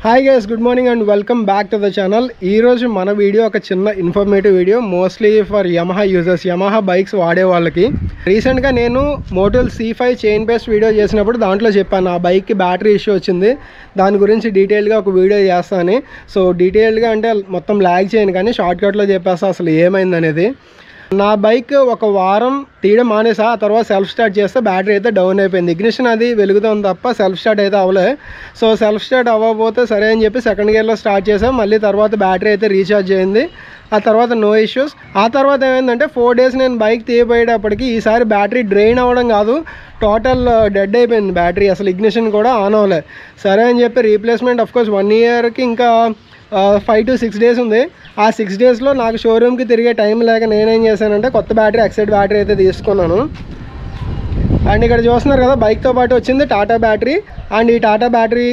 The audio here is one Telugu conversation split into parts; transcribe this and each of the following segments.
Hi guys, good morning and welcome back to the channel. ఈరోజు మన వీడియో ఒక చిన్న informative video, mostly for Yamaha users, Yamaha bikes వాడే వాళ్ళకి. రీసెంట్గా నేను Motul C5 chain based video చేసినప్పుడు దాంట్లో చెప్పాను ఆ బైక్కి బ్యాటరీ ఇష్యూ వచ్చింది, దాని గురించి డీటెయిల్గా ఒక వీడియో చేస్తాను. సో డీటెయిల్గా అంటే మొత్తం ల్యాగ్ చేయను కానీ షార్ట్కట్లో చెప్పేస్తా అసలు ఏమైంది అనేది. నా బైక్ ఒక వారం తీయడం మానేసా, ఆ తర్వాత సెల్ఫ్ స్టార్ట్ చేస్తే బ్యాటరీ అయితే డౌన్ అయిపోయింది. ఇగ్నిషన్ అది వెలుగుతుంది తప్ప సెల్ఫ్ స్టార్ట్ అయితే అవ్వలే. సో సెల్ఫ్ స్టార్ట్ అవ్వకపోతే సరే అని చెప్పి సెకండ్ గేర్లో స్టార్ట్ చేసాం. మళ్ళీ తర్వాత బ్యాటరీ అయితే రీఛార్జ్ అయింది. ఆ తర్వాత నో ఇష్యూస్. ఆ తర్వాత ఏమైందంటే 4 days నేను బైక్ తీయబోయేటప్పటికి ఈసారి బ్యాటరీ డ్రైన్ అవ్వడం కాదు, టోటల్ డెడ్ అయిపోయింది బ్యాటరీ. అసలు ఇగ్నిషన్ కూడా ఆన్ అవ్వలే. సరే అని చెప్పి రీప్లేస్మెంట్ అఫ్కోర్స్ 1 yearకి ఇంకా 5 to 6 days ఉంది. ఆ 6 daysలో నాకు షోరూమ్కి తిరిగే టైం లేక నేనేం చేశానంటే కొత్త బ్యాటరీ, ఎక్సైడ్ బ్యాటరీ అయితే తీసుకున్నాను. అండ్ ఇక్కడ చూస్తున్నారు కదా, బైక్తో పాటు వచ్చింది టాటా బ్యాటరీ. అండ్ ఈ టాటా బ్యాటరీ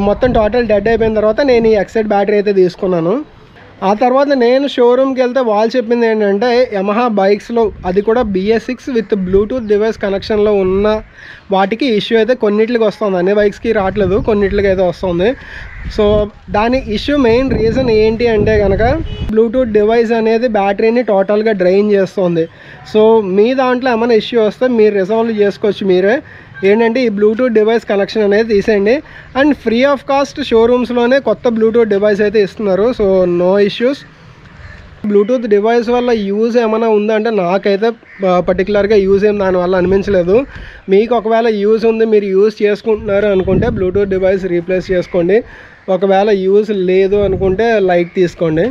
మొత్తం టోటల్ డెడ్ అయిపోయిన తర్వాత నేను ఈ ఎక్సైడ్ బ్యాటరీ అయితే తీసుకున్నాను. ఆ తర్వాత నేను షోరూమ్కి వెళ్తే వాళ్ళు చెప్పింది ఏంటంటే యమహా బైక్స్లో అది కూడా BS6 విత్ బ్లూటూత్ డివైస్ కనెక్షన్లో ఉన్న వాటికి ఇష్యూ అయితే కొన్నిట్లకి వస్తుంది, అన్ని బైక్స్కి రావట్లేదు, కొన్నిట్లకి అయితే వస్తుంది. సో దాని ఇష్యూ మెయిన్ రీజన్ ఏంటి అంటే కనుక బ్లూటూత్ డివైస్ అనేది బ్యాటరీని టోటల్గా డ్రైన్ చేస్తుంది. సో మీ దాంట్లో ఏమైనా ఇష్యూ వస్తే మీరు రిజాల్వ్ చేసుకోవచ్చు మీరే. ఏంటంటే ఈ బ్లూటూత్ డివైస్ కనెక్షన్ అనేది తీసేయండి. అండ్ ఫ్రీ ఆఫ్ కాస్ట్ షోరూమ్స్లోనే కొత్త బ్లూటూత్ డివైస్ అయితే ఇస్తున్నారు. So no issues. Bluetooth device వల్ల యూజ్ ఏమైనా ఉందంటే నాకైతే పర్టికులర్గా యూజ్ ఏం దానివల్ల అనిపించలేదు. మీకు ఒకవేళ యూజ్ ఉంది, మీరు యూజ్ చేసుకుంటున్నారు అనుకుంటే బ్లూటూత్ డివైస్ రీప్లేస్ చేసుకోండి. ఒకవేళ యూజ్ లేదు అనుకుంటే లైట్ తీసుకోండి.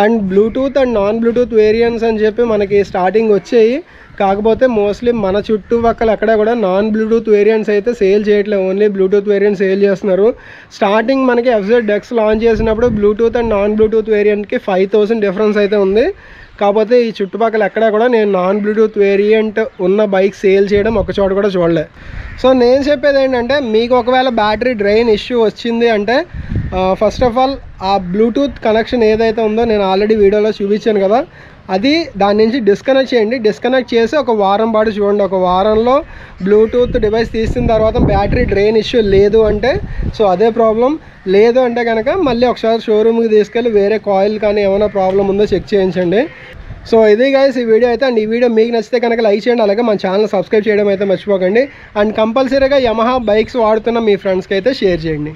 And Bluetooth and non Bluetooth variants అని చెప్పి మనకి స్టార్టింగ్ వచ్చాయి. కాకపోతే మోస్ట్లీ మన చుట్టుపక్కల ఎక్కడ కూడా నాన్ బ్లూటూత్ వేరియంట్స్ అయితే సేల్ చేయట్లేదు, ఓన్లీ బ్లూటూత్ వేరియంట్ సేల్ చేస్తున్నారు. స్టార్టింగ్ మనకి FZX లాంచ్ చేసినప్పుడు బ్లూటూత్ అండ్ నాన్ బ్లూటూత్ వేరియంట్కి 5000 డిఫరెన్స్ అయితే ఉంది. కాకపోతే ఈ చుట్టుపక్కల ఎక్కడ కూడా నేను నాన్ బ్లూటూత్ వేరియంట్ ఉన్న బైక్ సేల్ చేయడం ఒక చోట కూడా చూడలే. సో నేను చెప్పేది ఏంటంటే మీకు ఒకవేళ బ్యాటరీ డ్రైన్ ఇష్యూ వచ్చింది అంటే ఫస్ట్ ఆఫ్ ఆల్ ఆ బ్లూటూత్ కనెక్షన్ ఏదైతే ఉందో నేను ఆల్రెడీ వీడియోలో చూపించాను కదా, అది దాని నుంచి డిస్కనెక్ట్ చేయండి. డిస్కనెక్ట్ చేసి ఒక వారం పాటు చూడండి. ఒక వారంలో బ్లూటూత్ డివైస్ తీసిన తర్వాత బ్యాటరీ డ్రైన్ ఇష్యూ లేదు అంటే సో అదే ప్రాబ్లం. లేదు అంటే కనుక మళ్ళీ ఒకసారి షోరూమ్కి తీసుకెళ్ళి వేరే కాయిల్ కానీ ఏమైనా ప్రాబ్లం ఉందో చెక్ చేయించండి. సో ఇది గైస్ ఈ వీడియో అయితే. అండ్ ఈ వీడియో మీకు నచ్చితే కనుక లైక్ చేయండి, అలాగే మన ఛానల్ సబ్స్క్రైబ్ చేయడం అయితే మర్చిపోకండి. అండ్ కంపల్సరీగా యమహా బైక్స్ వాడుతున్న మీ ఫ్రెండ్స్కి అయితే షేర్ చేయండి.